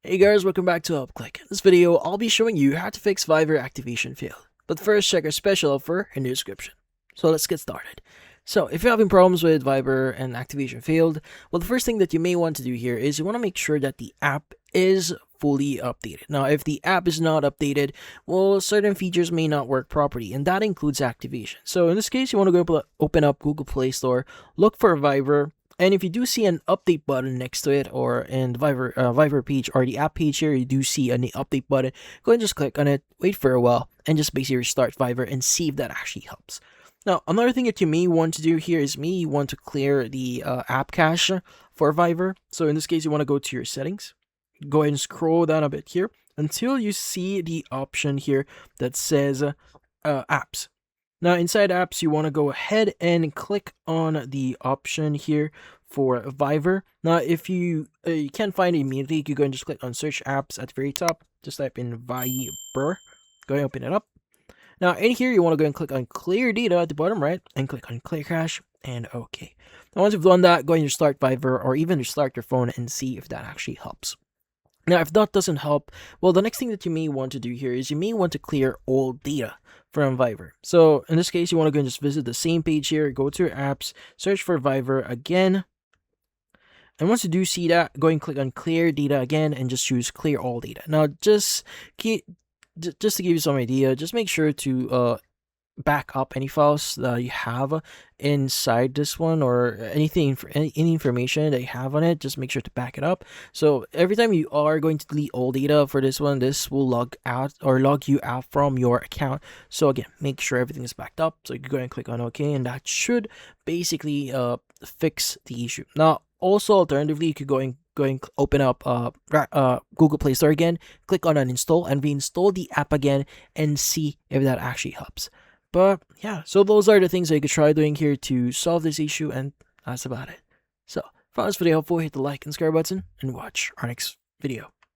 Hey guys, welcome back to UpClick. In this video, I'll be showing you how to fix Fiverr activation fail. But first, check our special offer in the description. So let's get started. So if you're having problems with Fiverr and activation failed, well, the first thing that you may want to do here is you want to make sure that the app is fully updated. Now, if the app is not updated, well, certain features may not work properly, and that includes activation. So in this case, you want to go open up Google Play Store, look for Fiverr, and if you do see an update button next to it, or in the Fiverr page or the app page here, you do see an update button, go ahead and just click on it, wait for a while, and just basically restart Fiverr and see if that actually helps. Now, another thing that you may want to do here is you want to clear the app cache for Fiverr. So in this case, you want to go to your settings, go ahead and scroll down a bit here until you see the option here that says apps. Now, inside apps, you want to go ahead and click on the option here for Fiverr. Now, if you can't find it immediately, you can go and just click on search apps at the very top. Just type in Fiverr. Go ahead and open it up. Now, in here, you want to go and click on clear data at the bottom right and click on clear cache and OK. Now, once you've done that, go ahead and start Fiverr or even restart your phone and see if that actually helps. Now, if that doesn't help, well, the next thing that you may want to do here is you may want to clear all data from Fiverr. So in this case, you want to go and just visit the same page here, go to your apps, search for Fiverr again. And once you do see that, go and click on clear data again and just choose clear all data. Now, just to give you some idea, just make sure to back up any files that you have inside this one, or any information that you have on it. Just make sure to back it up. So every time you are going to delete all data for this one, this will log you out from your account. So again, make sure everything is backed up. So you can go and click on OK, and that should basically fix the issue. Now, also alternatively, you could go and open up Google Play Store again, click on uninstall and reinstall the app again and see if that actually helps. But yeah, so those are the things that you could try doing here to solve this issue, and that's about it. So if you found this video helpful, hit the like and subscribe button and watch our next video.